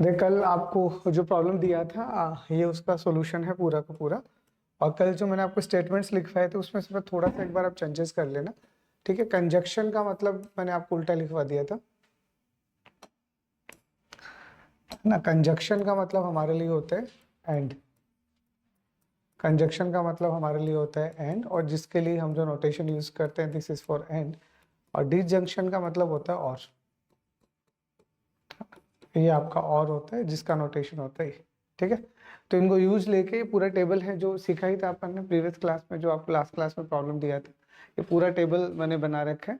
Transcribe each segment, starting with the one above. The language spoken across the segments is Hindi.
देख, कल आपको जो प्रॉब्लम दिया था ये उसका सॉल्यूशन है पूरा का पूरा। और कल जो मैंने आपको स्टेटमेंट्स लिखवाए थे उसमें से थोड़ा सा एक बार आप चेंजेस कर लेना, ठीक है। कंजक्शन का मतलब मैंने आपको उल्टा लिखवा दिया था ना। कंजक्शन का मतलब हमारे लिए होता है एंड। कंजक्शन का मतलब हमारे लिए होता है एंड, और जिसके लिए हम जो नोटेशन यूज करते हैं दिस इज फॉर एंड। और डिसजंक्शन का मतलब होता है और। ये आपका और होता है जिसका नोटेशन होता है, ठीक है। तो इनको यूज लेके ये पूरा टेबल है जो सीखा ही था अपन ने प्रीवियस क्लास में, जो आपको लास्ट क्लास में प्रॉब्लम दिया था। ये पूरा टेबल मैंने बना रखा है,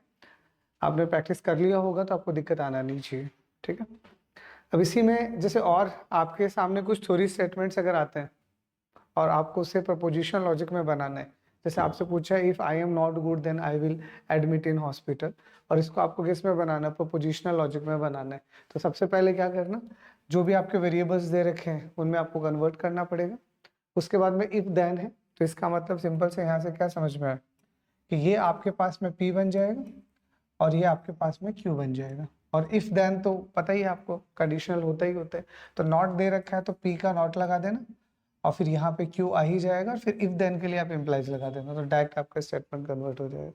आपने प्रैक्टिस कर लिया होगा तो आपको दिक्कत आना नहीं चाहिए, ठीक है। अब इसी में जैसे और आपके सामने कुछ थ्योरी स्टेटमेंट्स अगर आते हैं और आपको उसे प्रपोजिशनल लॉजिक में बनाना है, जैसे आपसे पूछा है if I am not good then I will admit in hospital, और इसको आपको किस में बनाना है, प्रपोजिशनल लॉजिक में बनाना है। तो सबसे पहले क्या करना, जो भी आपके वेरिएबल्स दे रखे हैं उनमें आपको कन्वर्ट करना पड़ेगा। उसके बाद में इफ देन है, तो इसका मतलब सिंपल से यहाँ से क्या समझ में आया कि ये आपके पास में P बन जाएगा और ये आपके पास में Q बन जाएगा। और इफ देन तो पता ही है आपको, कंडीशनल होता ही होता है। तो नॉट दे रखा है तो P का नॉट लगा देना, और फिर यहाँ पे Q आ ही जाएगा, और फिर इफ देन के लिए आप इम्प्लाइज लगा देना, तो डायरेक्ट आपका स्टेटमेंट कन्वर्ट हो जाएगा।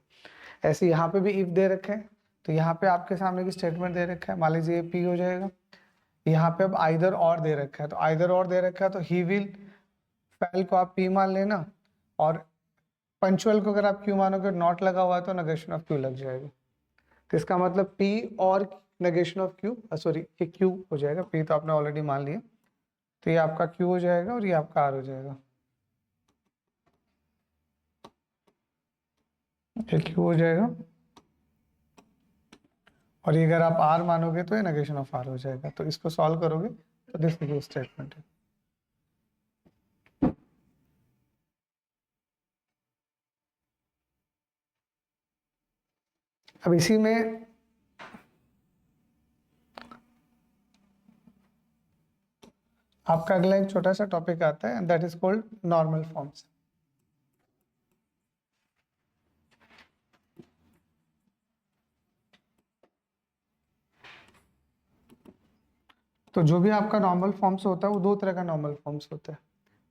ऐसे यहाँ पे भी इफ दे रखे हैं, तो यहाँ पे आपके सामने की स्टेटमेंट दे रखा है, मान लीजिए P हो जाएगा। यहाँ पे अब आइदर और दे रखा है, तो आइदर और दे रखा है तो ही विल, फैल को आप P मान लेना, और पंचुअल को अगर आप Q मानोगे, नॉट लगा हुआ है तो नेगेशन ऑफ Q लग जाएगा। तो इसका मतलब P और नेगेशन ऑफ Q, सॉरी ये Q हो जाएगा, P तो आपने ऑलरेडी मान लिया। तो ये आपका Q हो जाएगा और ये आपका R हो जाएगा। ये Q हो जाएगा और ये अगर आप R मानोगे तो ये नेगेशन ऑफ R हो जाएगा। तो इसको सॉल्व करोगे तो दिस इज स्टेटमेंट है। अब इसी में आपका अगला एक छोटा सा टॉपिक आता है, that is called normal forms. तो जो भी आपका नॉर्मल फॉर्म्स होता है वो दो तरह का नॉर्मल फॉर्म्स होता है।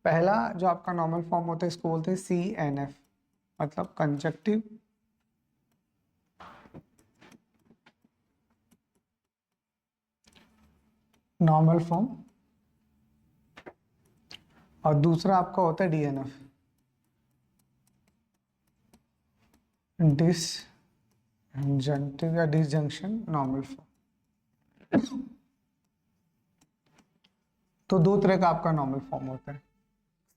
पहला जो आपका नॉर्मल फॉर्म होता है इसको बोलते हैं CNF, मतलब कंजक्टिव नॉर्मल फॉर्म, और दूसरा आपका होता है DNF, डिसजंक्टिव या डिसजंक्शन नॉर्मल फॉर्म। तो दो तरह का आपका नॉर्मल फॉर्म होता है,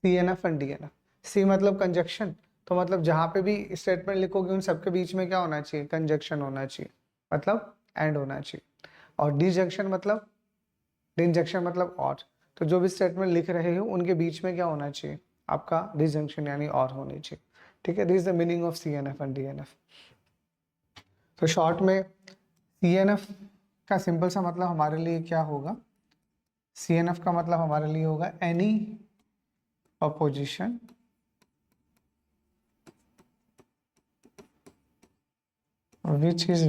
CNF एंड DNF। C मतलब कंजक्शन, तो मतलब जहां पे भी स्टेटमेंट लिखोगे उन सबके बीच में क्या होना चाहिए, कंजक्शन होना चाहिए, मतलब एंड होना चाहिए। और डिसजंक्शन मतलब, डिसजंक्शन मतलब और, तो जो भी स्टेटमेंट लिख रहे हो उनके बीच में क्या होना चाहिए, आपका डिसजंक्शन यानी और होनी चाहिए, ठीक है। This is the meaning of CNF and DNF। तो शॉर्ट में CNF का सिंपल सा मतलब हमारे लिए क्या होगा, CNF का मतलब हमारे लिए होगा any preposition which is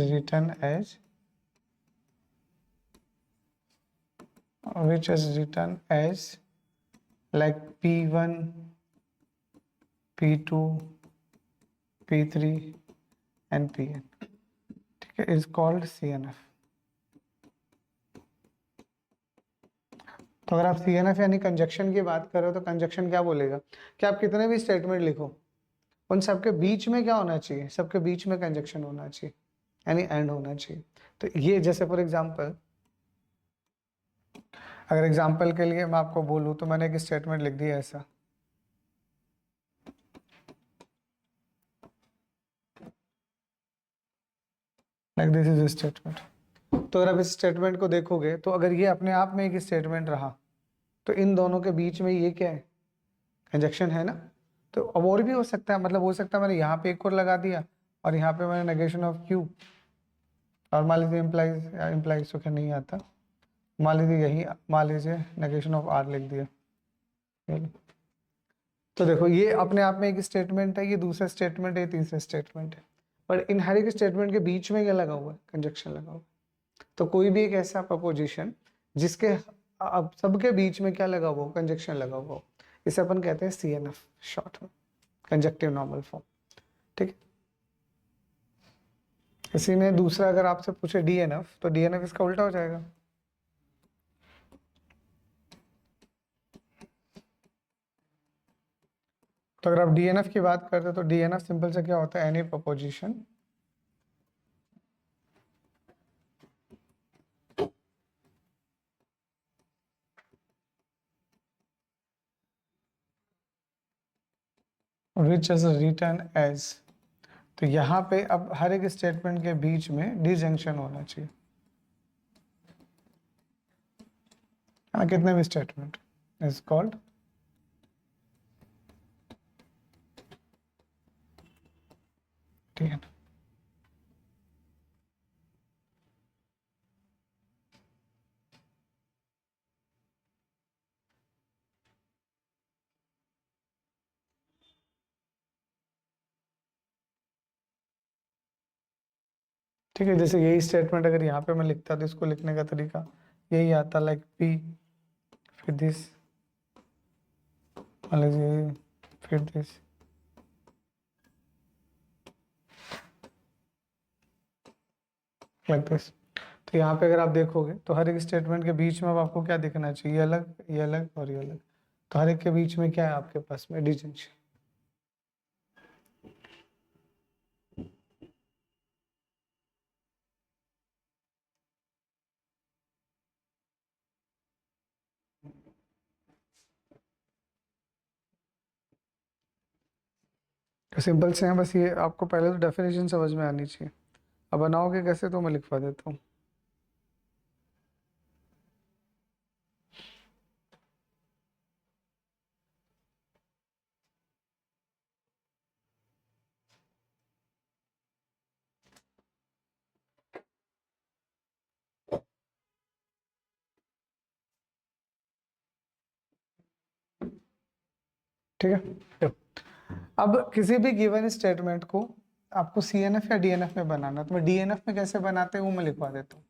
written as like P1, P2, P3 and Pn, ठीक है, is called CNF। तो अगर आप CNF यानी कंजक्शन की बात करो तो कंजक्शन क्या बोलेगा कि आप कितने भी स्टेटमेंट लिखो उन सबके बीच में क्या होना चाहिए, सबके बीच में कंजक्शन होना चाहिए यानी एंड होना चाहिए। तो ये जैसे फॉर एग्जांपल, अगर एग्जांपल के लिए मैं आपको बोलूं तो मैंने एक स्टेटमेंट लिख दिया ऐसा, लाइक दिस इज स्टेटमेंट। तो अगर आप इस स्टेटमेंट को देखोगे तो अगर ये अपने आप में एक स्टेटमेंट रहा तो इन दोनों के बीच में ये क्या है, कंजक्शन है ना। तो अब और भी हो सकता है, मतलब हो सकता है मैंने यहाँ पे एक और लगा दिया और यहाँ पे मैंने नेगेशन ऑफ Q, और मान लीजिए इम्प्लाइज, इम्प्लाइज तो क्या नहीं आता, मान लीजिए यही, मान लीजिए नेगेशन ऑफ R लिख दिया। तो देखो ये अपने आप में एक स्टेटमेंट है, ये दूसरा स्टेटमेंट है, तीसरा स्टेटमेंट है, पर इन हर एक स्टेटमेंट के बीच में क्या लगा हुआ है, कंजक्शन लगा हुआ है। तो कोई भी एक ऐसा प्रपोजिशन जिसके अब सबके बीच में क्या लगा हुआ, कंजक्शन लगा हुआ, इसे अपन कहते हैं CNF शॉर्ट में, कंजक्टिव नॉर्मल फॉर्म। ठीक है, इसी में दूसरा अगर आपसे पूछे DNF, तो DNF इसका उल्टा हो जाएगा। तो अगर आप DNF की बात करते हैं तो DNF सिंपल से क्या होता है, any proposition which is written as. तो यहाँ पे अब हर एक स्टेटमेंट के बीच में डिजंक्शन होना चाहिए। हाँ, कितने भी स्टेटमेंट इज कॉल्ड ठीक है। ठीक है, जैसे यही स्टेटमेंट अगर यहाँ पे मैं लिखता तो इसको लिखने का तरीका यही आता, लाइक P फिर दिस, मान लीजिए फिर दिस, लाइक दिस। तो यहाँ पे अगर आप देखोगे तो हर एक स्टेटमेंट के बीच में अब आपको क्या दिखना चाहिए, ये अलग, ये अलग और ये अलग। तो हर एक के बीच में क्या है आपके पास में, डिजंक्शन। तो सिंपल से है, बस ये आपको पहले तो डेफिनेशन समझ में आनी चाहिए। अब बनाओगे कैसे, तो मैं लिखवा देता हूँ। ठीक है, अब किसी भी गिवन स्टेटमेंट को आपको CNF या DNF में बनाना, तो मैं DNF में कैसे बनाते हैं वो मैं लिखवा देता हूँ।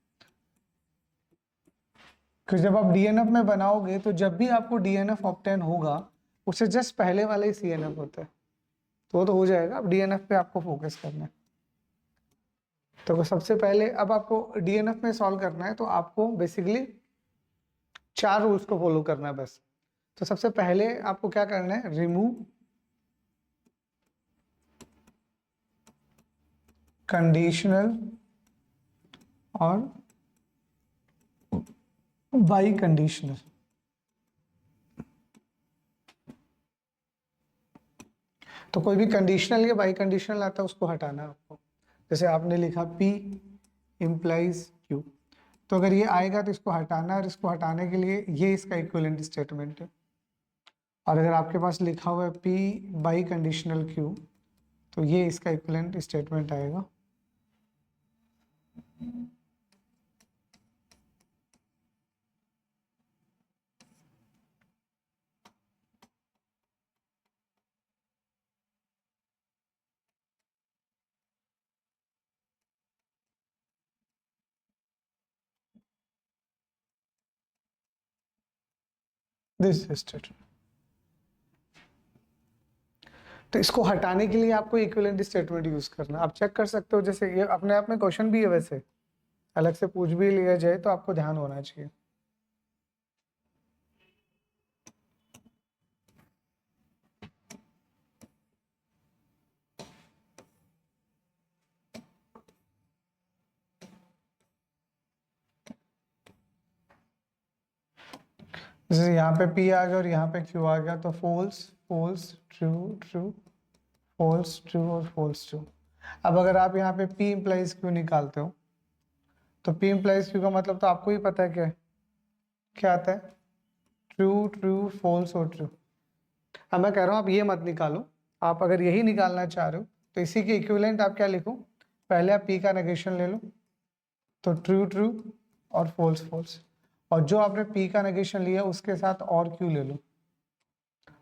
कि जब आप DNF में बनाओगे तो जब भी आपको DNF ऑब्टेन होगा उससे जस्ट पहले वाला ही CNF होता है, तो वो तो हो जाएगा। अब DNF पे आपको फोकस करना है। तो सबसे पहले अब आपको DNF में सॉल्व करना है, तो आपको बेसिकली 4 रूल्स को फॉलो करना है बस। तो सबसे पहले आपको क्या करना है, रिमूव कंडीशनल और बाई कंडीशनल। तो कोई भी कंडीशनल या बाई कंडीशनल आता है उसको हटाना है आपको। जैसे आपने लिखा P इम्प्लाइज Q, तो अगर ये आएगा तो इसको हटाना है, और इसको हटाने के लिए ये इसका इक्विवेलेंट स्टेटमेंट है। और अगर आपके पास लिखा हुआ है P बाई कंडीशनल Q, तो ये इसका इक्विवेलेंट स्टेटमेंट आएगा। This statement. तो इसको हटाने के लिए आपको इक्विवेलेंट स्टेटमेंट यूज करना। आप चेक कर सकते हो, जैसे ये अपने आप में क्वेश्चन भी है, वैसे अलग से पूछ भी लिया जाए तो आपको ध्यान होना चाहिए। जैसे यहाँ पे P आ गया और यहाँ पे Q आ गया, तो false false true true, false true और फॉल्स ट्रू। अब अगर आप यहाँ पे P इम्प्लाइज Q निकालते हो, तो P इम्प्लाइज Q का मतलब तो आपको ही पता है क्या है, क्या आता है, ट्रू ट्रू फॉल्स और ट्रू। अब मैं कह रहा हूँ आप ये मत निकालो, आप अगर यही निकालना चाह रहे हो तो इसी के इक्विवेलेंट आप क्या लिखो, पहले आप P का नेगेशन ले लो, तो ट्रू ट्रू और फॉल्स फॉल्स, और जो आपने P का नेगेशन लिया उसके साथ और Q ले लो।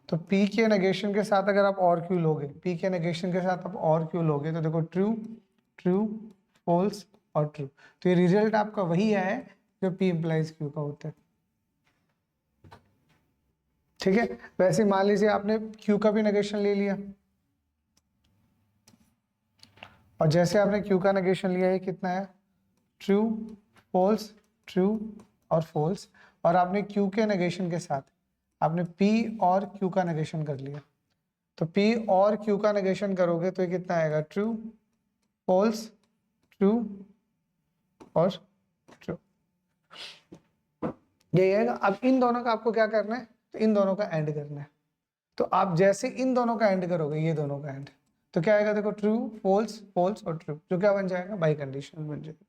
तो P के नेगेशन के साथ अगर आप और Q लोगे, P के नेगेशन के साथ आप और Q लोगे, तो देखो ट्रू ट्रू फॉल्स और ट्रू, तो ये रिजल्ट आपका वही है जो P इम्प्लाइज Q का होता है। ठीक है। वैसे मान लीजिए आपने क्यू का भी नेगेशन ले लिया, और जैसे आपने क्यू का नेगेशन लिया है कितना है, ट्रू फॉल्स ट्रू और फॉल्स, और आपने क्यू के नेगेशन के साथ आपने पी और क्यू का नेगेशन कर लिया। तो पी और क्यू का नेगेशन करोगे तो ये कितना आएगा, ट्रू फॉल्स ट्रू और ट्रू, यही आएगा। अब इन दोनों का आपको क्या करना है, तो इन दोनों का एंड करना है। तो आप जैसे इन दोनों का एंड करोगे, ये दोनों का एंड, तो क्या आएगा, देखो ट्रू फॉल्स फॉल्स और ट्रू, जो क्या बन जाएगा, बाई कंडीशनल बन जाएगा।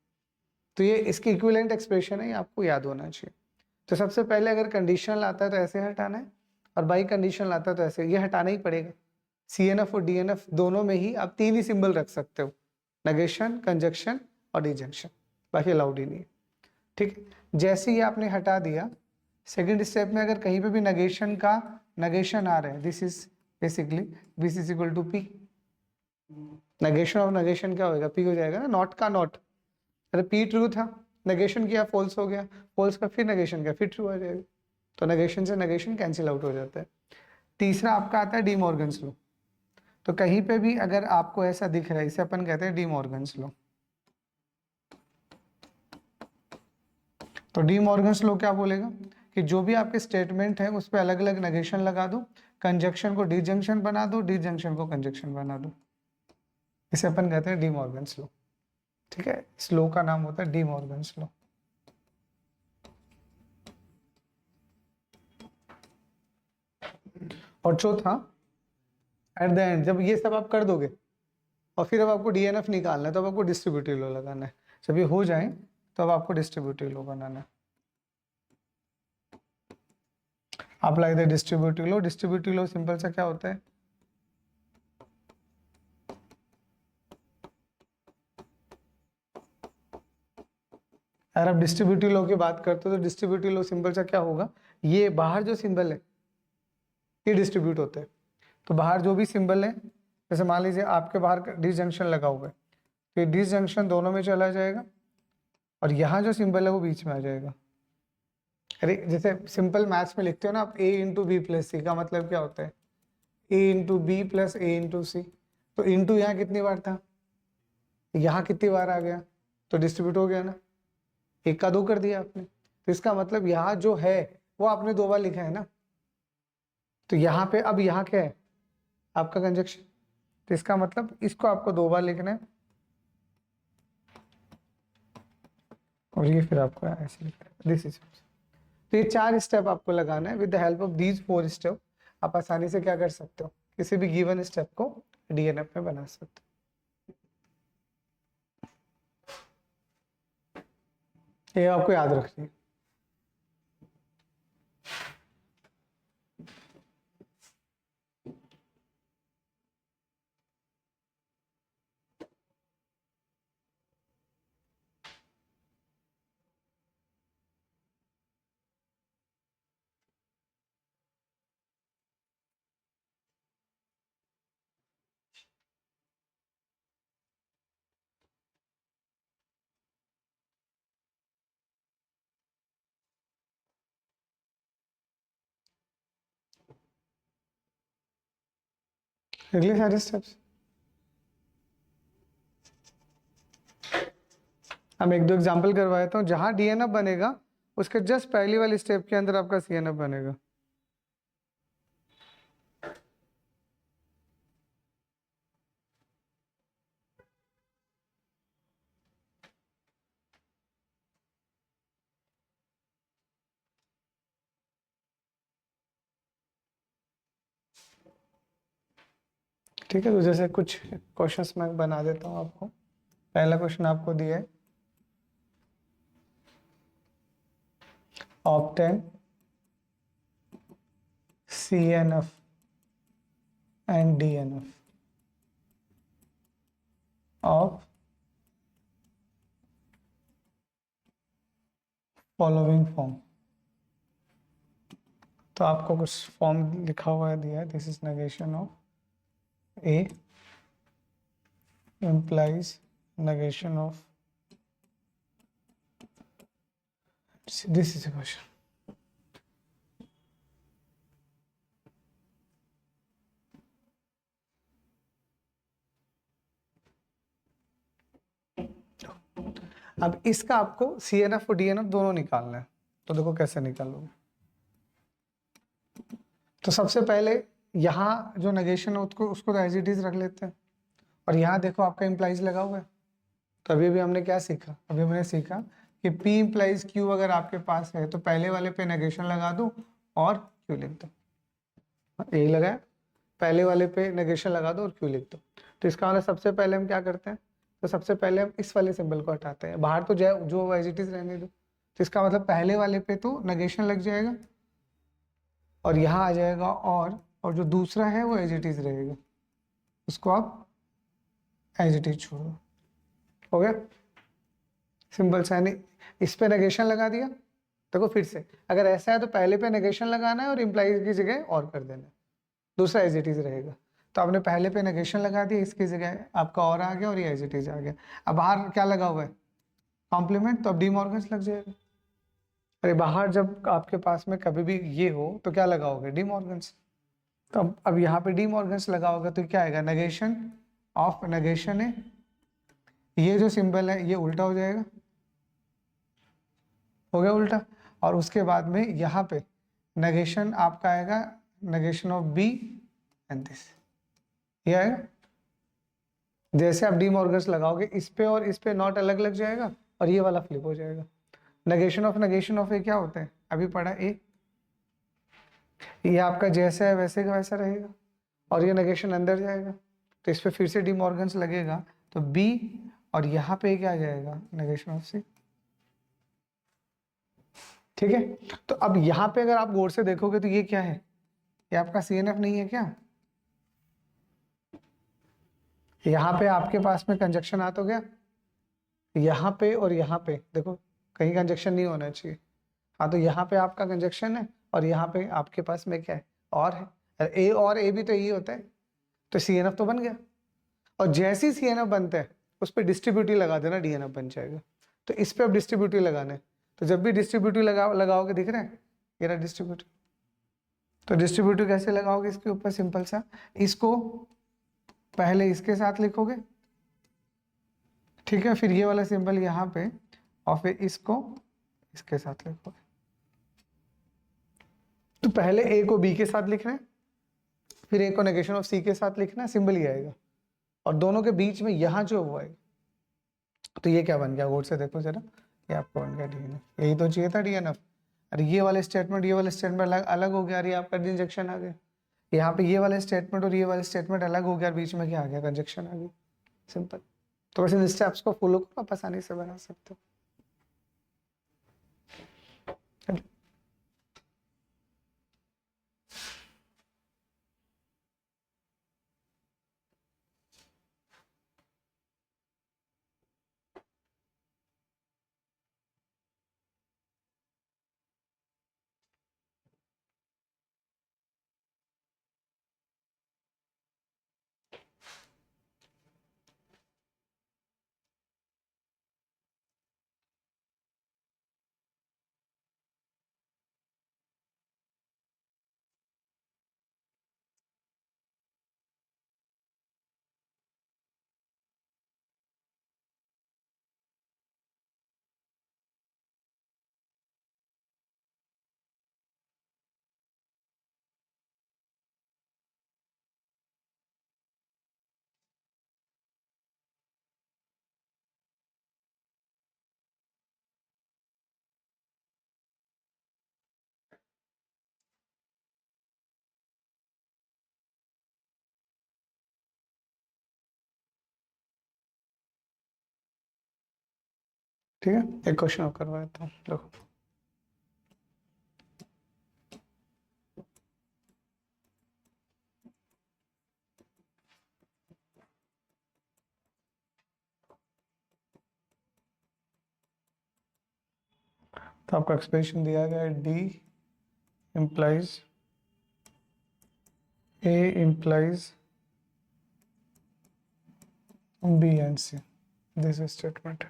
तो ये इसकी इक्विवेलेंट एक्सप्रेशन है, ये आपको याद होना चाहिए। तो सबसे पहले अगर कंडीशनल आता है तो ऐसे हटाना है, और बाई कंडीशनल आता है तो ऐसे, ये हटाना ही पड़ेगा। CNF और DNF दोनों में ही आप 3 ही सिंबल रख सकते हो, नेगेशन, कंजक्शन और डिजंक्शन, बाकी अलाउड ही नहीं है। ठीक है, जैसे ही आपने हटा दिया, सेकेंड स्टेप में अगर कहीं पे भी नेगेशन का नेगेशन आ रहा है, this is basically this is equal to P, negation of negation क्या होगा, पी हो जाएगा ना, नॉट का नॉट, अरे पी ट्रू था, नेगेशन किया फॉल्स हो गया, फॉल्स का फिर नेगेशन किया फिर ट्रू आ जाएगा, तो नेगेशन से नेगेशन कैंसिल आउट हो जाता है। तीसरा आपका आता है डी मॉर्गन्स लॉ। तो कहीं पे भी अगर आपको ऐसा दिख रहा है, इसे अपन कहते हैं डी मॉर्गन्स लॉ। तो डी मॉर्गन्स लॉ क्या बोलेगा कि जो भी आपके स्टेटमेंट है उस पर अलग अलग नेगेशन लगा दो, कंजक्शन को डिजंक्शन बना दो, डिजंक्शन को कंजक्शन बना दो, इसे अपन कहते हैं डी मॉर्गन्स लॉ। ठीक है, इस लॉ का नाम होता है डी मॉर्गन्स लॉ। और चौथा, एट द एंड जब ये सब आप कर दोगे और फिर अब आपको DNF निकालना है, तो अब आपको डिस्ट्रीब्यूटिव लॉ लगाना है। जब ये हो जाए तो अब आपको डिस्ट्रीब्यूटिव लॉ बनाना है। आप like the distributive law. Distributive law simple सा क्या होता है, अगर आप डिस्ट्रीब्यूटिव लॉ की बात करते हो तो डिस्ट्रीब्यूटिव लॉ सिंपल सा क्या होगा, ये बाहर जो सिंबल है ये डिस्ट्रीब्यूट होते हैं। तो बाहर जो भी सिंबल है, जैसे मान लीजिए आपके बाहर डिसजंक्शन लगा हुआ है, तो ये डिसजंक्शन दोनों में चला जाएगा, और यहाँ जो सिंबल है वो बीच में आ जाएगा। अरे जैसे सिंपल मैथ्स में लिखते हो ना आप, A into B plus C का मतलब क्या होता है, A into B plus A into C. तो इंटू यहाँ कितनी बार था, यहाँ कितनी बार आ गया, तो डिस्ट्रीब्यूट हो गया ना, एक का दो कर दिया आपने। तो इसका मतलब यहाँ जो है वो आपने 2 बार लिखा है ना, तो यहाँ पे अब यहाँ क्या है, आपका कंजक्शन, तो इसका मतलब इसको आपको 2 बार लिखना है, और ये फिर आपको ऐसे लिखना है, दिस इज। तो ये 4 स्टेप आपको लगाना है। With the help of these 4 step आप आसानी से क्या कर सकते हो, किसी भी गिवन स्टेप को DNF में बना सकते हो। ये आपको याद रखनी है। अगले सारे स्टेप्स हम एक दो एग्जांपल करवाता हूँ। जहाँ DNF बनेगा उसके जस्ट पहली वाली स्टेप के अंदर आपका CNF बनेगा। ठीक है, तो जैसे कुछ क्वेश्चंस मैं बना देता हूँ आपको। पहला क्वेश्चन आपको दिया है, obtain CNF and DNF of following form. तो आपको कुछ फॉर्म लिखा हुआ है, दिया है, this is negation of A implies negation of, this is a question, अब इसका आपको CNF और DNF दोनों निकालना है, तो देखो कैसे निकालोगे। तो सबसे पहले यहाँ जो नेगेशन है उसको तो एज इट इज रख लेते हैं, और यहाँ देखो आपका इम्प्लाइज लगा हुआ है। तो अभी भी हमने क्या सीखा, अभी मैंने सीखा कि P इम्प्लाइज Q अगर आपके पास है तो पहले वाले पे नेगेशन लगा दो और Q लिख दो। यही लगाया, पहले वाले पे नेगेशन लगा दो और Q लिख दो। तो इसका मतलब सबसे पहले हम क्या करते हैं, तो सबसे पहले हम इस वाले सिंबल को हटाते हैं, बाहर तो जो एज इट इज रहने दो। तो इसका मतलब पहले वाले पे तो नेगेशन लग जाएगा और यहाँ आ जाएगा और जो दूसरा है वो एज इट इज रहेगा, उसको आप एज इट इज छोड़ो। हो गया सिंपल सा, यानी इस पे नेगेशन लगा दिया। देखो फिर से, अगर ऐसा है तो पहले पे नेगेशन लगाना है और इम्प्लाइज की जगह और कर देना है, दूसरा एज इट इज रहेगा। तो आपने पहले पे नेगेशन लगा दिया, इसकी जगह आपका और आ गया और ये एज इट इज आ गया। अब बाहर क्या लगा हुआ है, कॉम्प्लीमेंट, तो अब डी मॉर्गन्स लग जाएगा। अरे बाहर जब आपके पास में कभी भी ये हो तो क्या लगाओगे, डी मॉर्गन्स। तो अब यहाँ पे डी मॉर्गन्स लगाओगे तो क्या आएगा, नेगेशन ऑफ नेगेशन है, ये जो सिंबल है ये उल्टा हो जाएगा, हो गया उल्टा। और उसके बाद में यहाँ पे नेगेशन आपका आएगा, negation of B and this, ये आएगा। जैसे आप डी मॉर्गन्स लगाओगे इस पे और इस पे नॉट अलग लग जाएगा और ये वाला फ्लिप हो जाएगा। नेगेशन ऑफ ए क्या होता है, अभी पढ़ा ए, ये आपका जैसा है वैसे का वैसा रहेगा और ये नेगेशन अंदर जाएगा, तो इस पे फिर से डी मॉर्गन्स लगेगा तो बी, और यहाँ पे क्या आ जाएगा, नेगेशन ऑफ सी। ठीक है, तो अब यहाँ पे अगर आप गौर से देखोगे तो ये क्या है, ये आपका CNF नहीं है क्या। यहाँ पे आपके पास में कंजक्शन आ तो गया, यहाँ पे और यहाँ पे देखो कहीं कंजक्शन नहीं होना चाहिए। हाँ, तो यहाँ पे आपका कंजक्शन है और यहाँ पे आपके पास में क्या है, और है। ए और ए भी तो यही होता है, तो CNF तो बन गया। और जैसे ही CNF बनता है उस पर डिस्ट्रीब्यूटिव लगा देना, DNF बन जाएगा। तो इस पे अब डिस्ट्रीब्यूटिव लगाना है, तो जब भी डिस्ट्रीब्यूटिव लगाओगे, दिख रहा है ये रहा डिस्ट्रीब्यूटिव। तो डिस्ट्रीब्यूटिव कैसे लगाओगे इसके ऊपर, सिंपल सा, इसको पहले इसके साथ लिखोगे, ठीक है, फिर ये वाला सिंबल यहाँ पे और फिर इसको इसके साथ लिखोगे। तो पहले ए को बी के साथ लिखना है, फिर ए को नेगेशन ऑफ सी के साथ लिखना है, सिंबल ही आएगा, और दोनों के बीच में यहाँ जो वो आएगा। तो ये क्या बन गया, गौर से देखो जरा, ये आपको बन गया DNF, यही तो चाहिए था DNF। अरे ये वाले स्टेटमेंट ये वाले स्टेटमेंट अलग हो गया, अरे आपका इंजेक्शन आ गया। यहाँ पे ये वाले स्टेटमेंट और ये वाले स्टेटमेंट अलग हो गया, बीच में क्या आ गया, कंजक्शन आ गई, सिंपल। तो बस इन स्टेप्स को फॉलो करो, आप आसानी से बना सकते हो। ठीक है, एक क्वेश्चन और करवाया था, देखो। तो आपका एक्सप्रेशन दिया गया है, D implies A implies B and C, this is statement।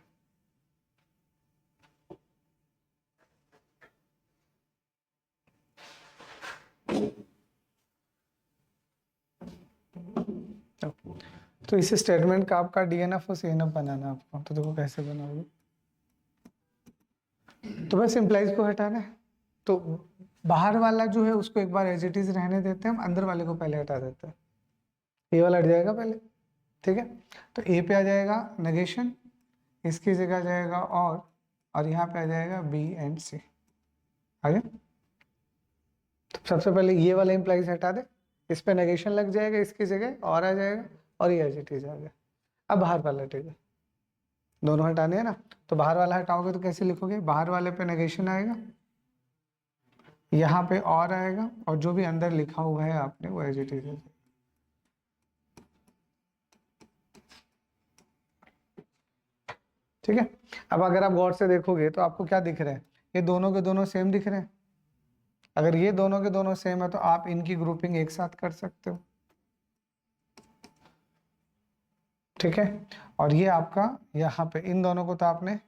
तो इस स्टेटमेंट का आपका DNF और CNF बनाना है आपको, तो देखो कैसे बनाओगे। तो बस इम्प्लाइज को हटाना है। तो बाहर वाला जो है उसको एक बार एज इट इज रहने देते हैं, हम अंदर वाले को पहले हटा देते हैं। ये वाला हट जाएगा पहले, ठीक है। तो ए पे आ जाएगा नेगेशन, इसकी जगह आ जाएगा और यहाँ पे आ जाएगा बी एंड सी। आ गया। तो सबसे पहले ये वाला इम्प्लाइज हटा दे, इस पे नेगेशन लग जाएगा, इसकी जगह और आ जाएगा, और ये एज इट इज आ गया। अब बाहर वाला हटेगा, दोनों हटाने हैं ना। तो बाहर वाला हटाओगे तो कैसे लिखोगे, बाहर वाले पे नेगेशन आएगा, यहाँ पे और आएगा, और जो भी अंदर लिखा हुआ है आपने वो एज इट इज है। ठीक है। अब अगर आप गौर से देखोगे तो आपको क्या दिख रहा है, ये दोनों के दोनों सेम दिख रहे हैं। अगर ये दोनों के दोनों सेम है तो आप इनकी ग्रुपिंग एक साथ कर सकते हो, ठीक है। और ये आपका यहाँ पे इन दोनों को तो आपने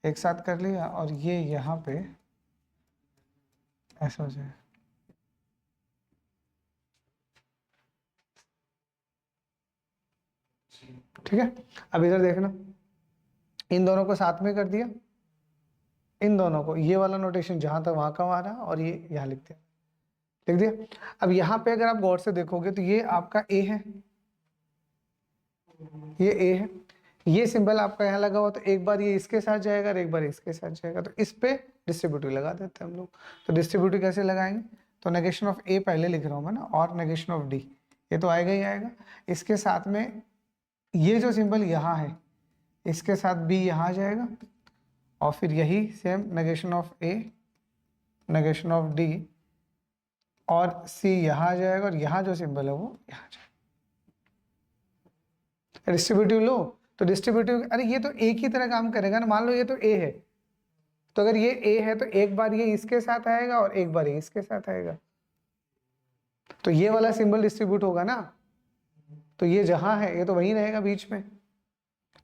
एक साथ कर लिया, और ये यहाँ पे ऐसा हो जाए, ठीक है। अब इधर देखना, इन दोनों को साथ में कर दिया, इन दोनों को, ये वाला नोटेशन जहां तक वहां का आ रहा, और ये यहाँ लिख दिया, लिख दिया। अब यहाँ पे अगर आप गौर से देखोगे तो ये आपका ए है, ये ए है, ये सिंबल आपका यहाँ लगा हुआ, तो एक बार ये इसके साथ जाएगा और एक बार इसके साथ जाएगा, तो इस पे डिस्ट्रीब्यूटिव लगा देते हैं हम लोग। तो डिस्ट्रीब्यूटिव कैसे लगाएंगे, तो नेगेशन ऑफ ए पहले लिख रहा हूँ मैं ना, और नेगेशन ऑफ डी, ये तो आएगा ही आएगा। इसके साथ में ये जो सिंबल यहाँ है, इसके साथ बी यहाँ आ जाएगा, और फिर यही same negation of A, negation of D, और सी यहाँ आ जाएगा, और यहाँ जो सिंबल है वो यहाँ जाएगा। डिस्ट्रीब्यूटिव लो, तो डिस्ट्रीब्यूटिव, अरे ये तो एक ही तरह काम करेगा ना। मान लो ये तो ए है, तो अगर ये ए है तो एक बार ये इसके साथ आएगा और एक बार ये इसके साथ आएगा, तो ये वाला सिंबल डिस्ट्रीब्यूट होगा ना। तो ये जहां है ये तो वहीं रहेगा बीच में,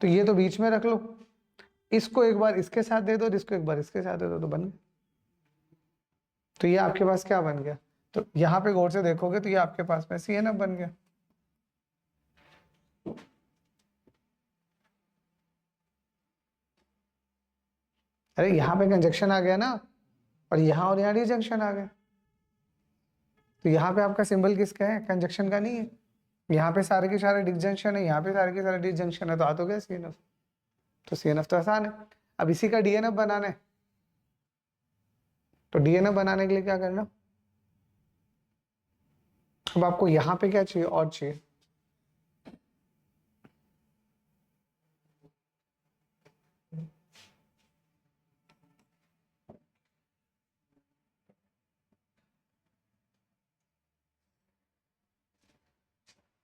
तो ये तो बीच में रख लो, इसको एक बार इसके साथ दे दो, इसको एक बार इसके साथ दे दो, तो बन गया। तो ये आपके पास क्या बन गया, तो यहाँ पे गौर से देखोगे तो ये आपके पास में CNF बन गया। अरे यहाँ पे कंजक्शन आ गया ना, और यहाँ डिजंक्शन आ गया, तो यहाँ पे आपका सिंबल किसका है, कंजक्शन का नहीं है। यहाँ पे सारे के सारे डिजंक्शन है, यहाँ पे सारे के सारे डिजंक्शन है, तो आ तो गया CNF। तो CNF तो आसान है। अब इसी का DNF बनाना है, तो DNF बनाने के लिए क्या करना, अब आपको यहाँ पे क्या चाहिए, और चाहिए,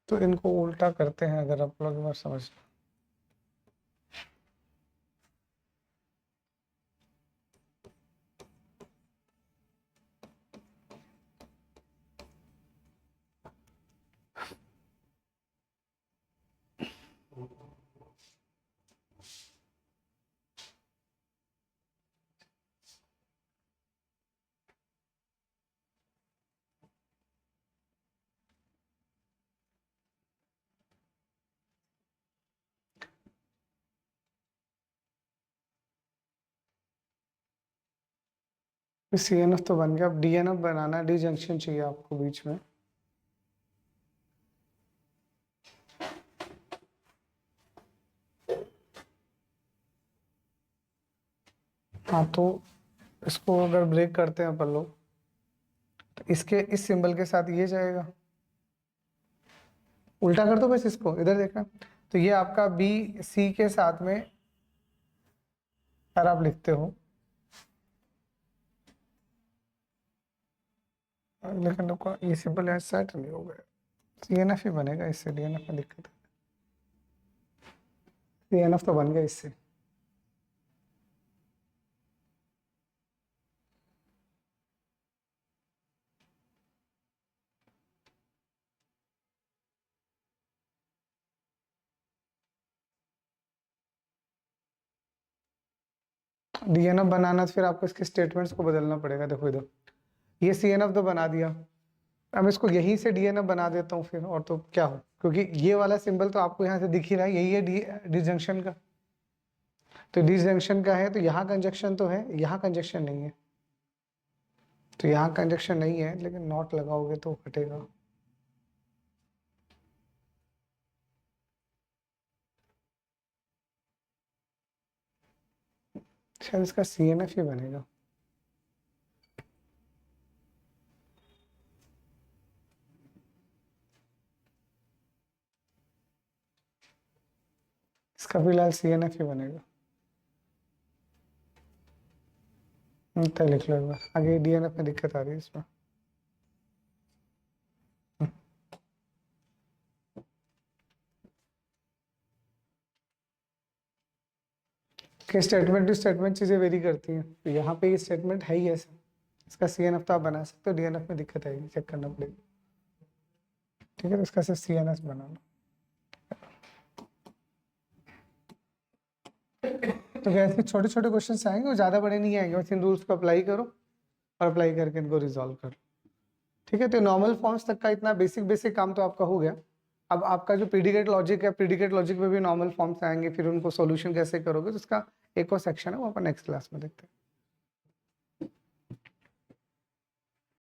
तो इनको उल्टा करते हैं, अगर आप लोग एक बार समझ लो। CNF तो बन गया, अब DNF बनाना है, डी जंक्शन चाहिए आपको बीच में। हाँ, तो इसको अगर ब्रेक करते हैं अपन लोग, तो इसके इस सिंबल के साथ ये जाएगा, उल्टा कर दो बस इसको, इधर देखना। तो ये आपका BC के साथ में अगर आप लिखते हो, लेकिन ये सिंबल यहाँ सेट नहीं होगा, CNF ही बनेगा इससे, DNF में दिक्कत है। CNF तो बन गया इससे। DNF बनाना तो फिर आपको इसके स्टेटमेंट्स को बदलना पड़ेगा। देखो इधर ये CNF तो बना दिया, अब इसको यहीं से DNF बना देता हूँ फिर, और तो क्या हो, क्योंकि ये वाला सिंबल तो आपको यहाँ से दिख ही रहा है, यही है डी जंक्शन का। तो डिसजंक्शन का है, तो यहाँ कंजक्शन तो है, यहाँ कंजक्शन नहीं है, तो यहाँ कंजक्शन नहीं है, लेकिन नॉट लगाओगे तो हटेगा। शायद इसका CNF ही बनेगा। इसका फिलहाल CNF ही बनेगा। इतना लिख लो एक बार, आगे DNF में दिक्कत आ रही है इसमें। कि स्टेटमेंट टू स्टेटमेंट चीज़ें वेरी करती हैं, तो यहाँ पे ये स्टेटमेंट है ही ऐसा, इसका CNF तो आप बना सकते हो, DNF में दिक्कत आएगी, चेक करना पड़ेगा। ठीक है, तो इसका सिर्फ CNF बनाना। तो वैसे छोटे छोटे क्वेश्चन आएंगे, वो ज़्यादा बड़े नहीं आएंगे, बस इन रूल्स को अप्लाई करो और अप्लाई करके इनको रिजॉल्व करो। ठीक है, तो नॉर्मल फॉर्म्स तक का इतना बेसिक काम तो आपका हो गया। अब आपका जो प्रीडिकेट लॉजिक है, प्रीडिकेट लॉजिक में भी नॉर्मल फॉर्म्स आएंगे, फिर उनको सॉल्यूशन कैसे करोगे, तो इसका एक और सेक्शन है, वो अपन नेक्स्ट क्लास में देखते हैं।